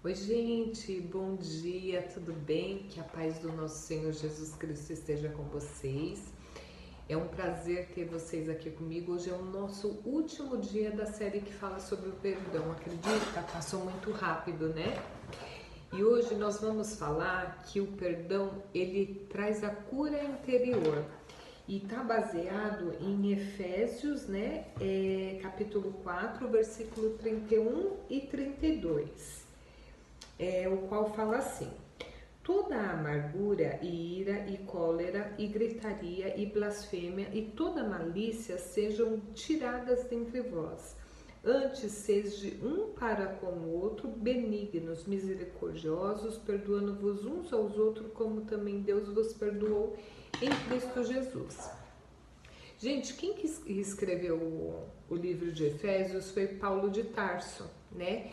Oi, gente, bom dia, tudo bem? Que a paz do nosso Senhor Jesus Cristo esteja com vocês. É um prazer ter vocês aqui comigo. Hoje é o nosso último dia da série que fala sobre o perdão. Acredita? Passou muito rápido, né? E hoje nós vamos falar que o perdão, ele traz a cura interior. E está baseado em Efésios, né? Capítulo 4, versículo 31 e 32. O qual fala assim: toda a amargura e ira e cólera e gritaria e blasfêmia e toda malícia sejam tiradas dentre vós. Antes sede um para com o outro benignos, misericordiosos, perdoando-vos uns aos outros, como também Deus vos perdoou em Cristo Jesus. Gente, quem que escreveu o livro de Efésios foi Paulo de Tarso, né?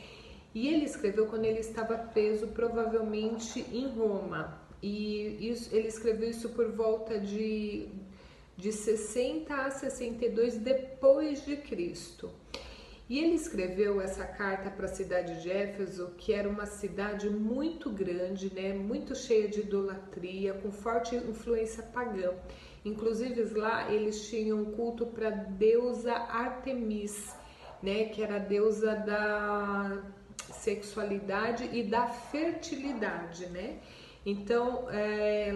E ele escreveu quando ele estava preso, provavelmente em Roma. E ele escreveu isso por volta de 60 a 62 depois de Cristo. E ele escreveu essa carta para a cidade de Éfeso, que era uma cidade muito grande, né, muito cheia de idolatria, com forte influência pagã. Inclusive lá eles tinham culto para a deusa Artemis, né, que era a deusa da sexualidade e da fertilidade, né? Então,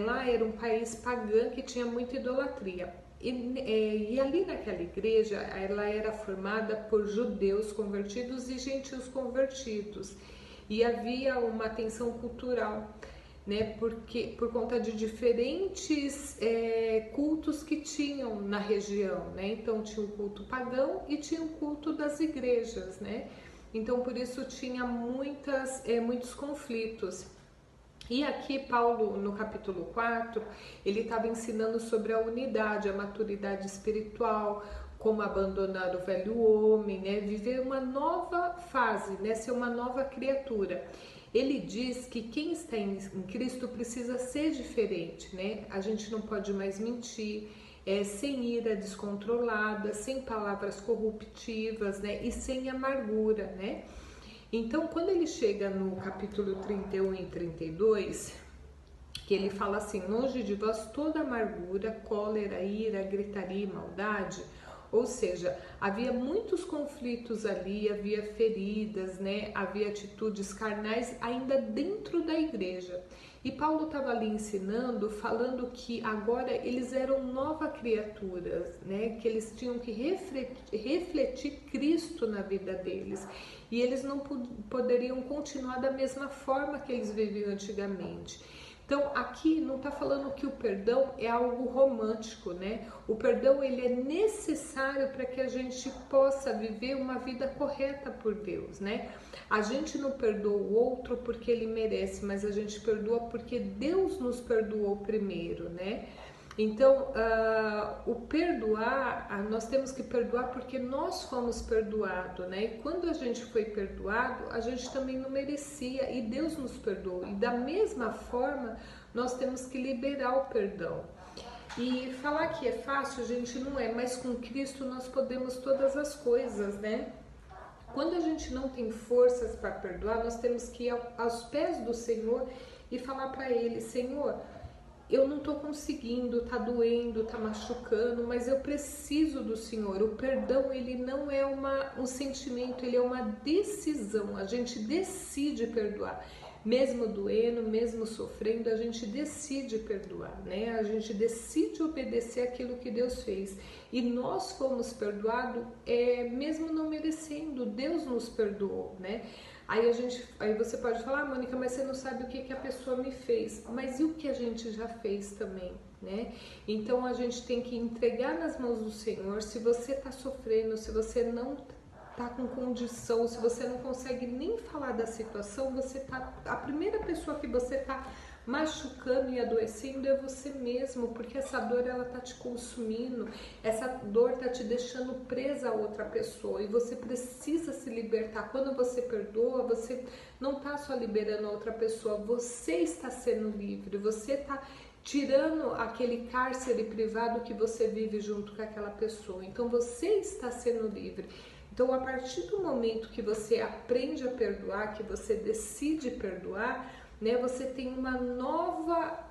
lá era um país pagão que tinha muita idolatria. E ali naquela igreja, ela era formada por judeus convertidos e gentios convertidos. E havia uma tensão cultural, né? Porque por conta de diferentes cultos que tinham na região, né? Então tinha o culto pagão e tinha o culto das igrejas, né? Então por isso tinha muitos conflitos. E aqui Paulo, no capítulo 4, ele estava ensinando sobre a unidade, a maturidade espiritual, como abandonar o velho homem, né? Viver uma nova fase, né? Ser uma nova criatura. Ele diz que quem está em Cristo precisa ser diferente, né? A gente não pode mais mentir, sem ira descontrolada, sem palavras corruptivas, né? E sem amargura, né? Então, quando ele chega no capítulo 31 e 32, que ele fala assim: longe de vós toda amargura, cólera, ira, gritaria e maldade. Ou seja, havia muitos conflitos ali, havia feridas, né? Havia atitudes carnais ainda dentro da igreja. E Paulo estava ali ensinando, falando que agora eles eram nova criatura, né? Que eles tinham que refletir Cristo na vida deles. E eles não poderiam continuar da mesma forma que eles viviam antigamente. Então, aqui não está falando que o perdão é algo romântico, né? O perdão, ele é necessário para que a gente possa viver uma vida correta por Deus, né? A gente não perdoa o outro porque ele merece, mas a gente perdoa porque Deus nos perdoou primeiro, né? Então, o perdoar, nós temos que perdoar porque nós fomos perdoados, né? E quando a gente foi perdoado, a gente também não merecia e Deus nos perdoou. E da mesma forma, nós temos que liberar o perdão. E falar que é fácil, gente, não é, mas com Cristo nós podemos todas as coisas, né? Quando a gente não tem forças para perdoar, nós temos que ir aos pés do Senhor e falar para Ele: Senhor, eu não estou conseguindo, tá doendo, tá machucando, mas eu preciso do Senhor. O perdão, ele não é um sentimento, ele é uma decisão. A gente decide perdoar. Mesmo doendo, mesmo sofrendo, a gente decide perdoar, né? A gente decide obedecer aquilo que Deus fez. E nós fomos perdoados, mesmo não merecendo, Deus nos perdoou, né? Aí você pode falar: Mônica, mas você não sabe o que a pessoa me fez. Mas e o que a gente já fez também, né? Então a gente tem que entregar nas mãos do Senhor. Se você está sofrendo, se você não está com condição, se você não consegue nem falar da situação, a primeira pessoa que você está machucando e adoecendo é você mesmo, porque essa dor, ela tá te consumindo, essa dor tá te deixando presa a outra pessoa e você precisa se libertar. Quando você perdoa, você não tá só liberando a outra pessoa, você está sendo livre, você tá tirando aquele cárcere privado que você vive junto com aquela pessoa. Então você está sendo livre. Então, a partir do momento que você aprende a perdoar, que você decide perdoar, né, você tem uma nova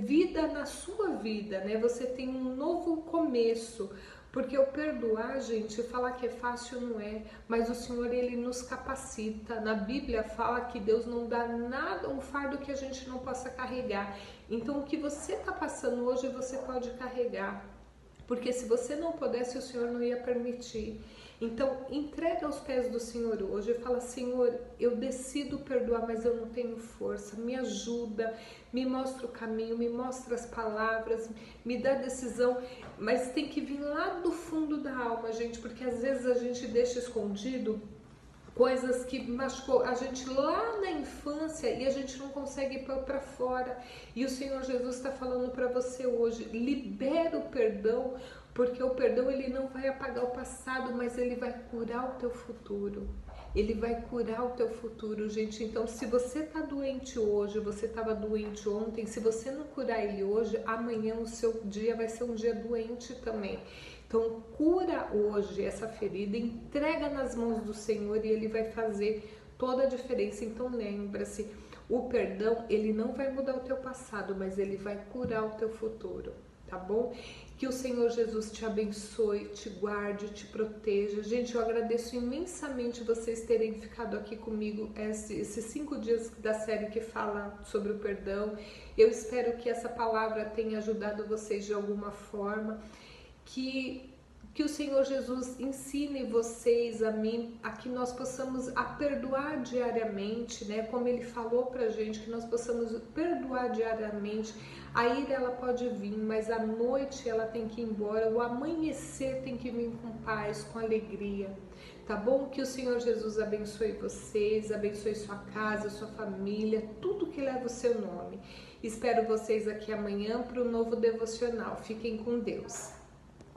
vida na sua vida, né? Você tem um novo começo. Porque o perdoar, gente, falar que é fácil não é, mas o Senhor, Ele nos capacita. Na Bíblia fala que Deus não dá nada, um fardo que a gente não possa carregar. Então, o que você está passando hoje, você pode carregar. Porque se você não pudesse, o Senhor não ia permitir. Então, entrega aos pés do Senhor hoje e fala: Senhor, eu decido perdoar, mas eu não tenho força, me ajuda, me mostra o caminho, me mostra as palavras, me dá decisão, mas tem que vir lá do fundo da alma, gente, porque às vezes a gente deixa escondido coisas que machucou a gente lá na infância e a gente não consegue pôr para fora. E o Senhor Jesus está falando para você hoje: libera o perdão, porque o perdão ele não vai apagar o passado, mas ele vai curar o teu futuro. Ele vai curar o teu futuro, gente. Então, se você está doente hoje, você estava doente ontem, se você não curar ele hoje, amanhã o seu dia vai ser um dia doente também. Então, cura hoje essa ferida, entrega nas mãos do Senhor e Ele vai fazer toda a diferença. Então, lembra-se, o perdão, ele não vai mudar o teu passado, mas ele vai curar o teu futuro, tá bom? Que o Senhor Jesus te abençoe, te guarde, te proteja. Gente, eu agradeço imensamente vocês terem ficado aqui comigo esses 5 dias da série que fala sobre o perdão. Eu espero que essa palavra tenha ajudado vocês de alguma forma. Que o Senhor Jesus ensine vocês, a mim, a que nós possamos a perdoar diariamente, né? Como Ele falou pra gente, que nós possamos perdoar diariamente. A ira ela pode vir, mas a noite ela tem que ir embora, o amanhecer tem que vir com paz, com alegria, tá bom? Que o Senhor Jesus abençoe vocês, abençoe sua casa, sua família, tudo que leva o seu nome. Espero vocês aqui amanhã para o novo devocional. Fiquem com Deus.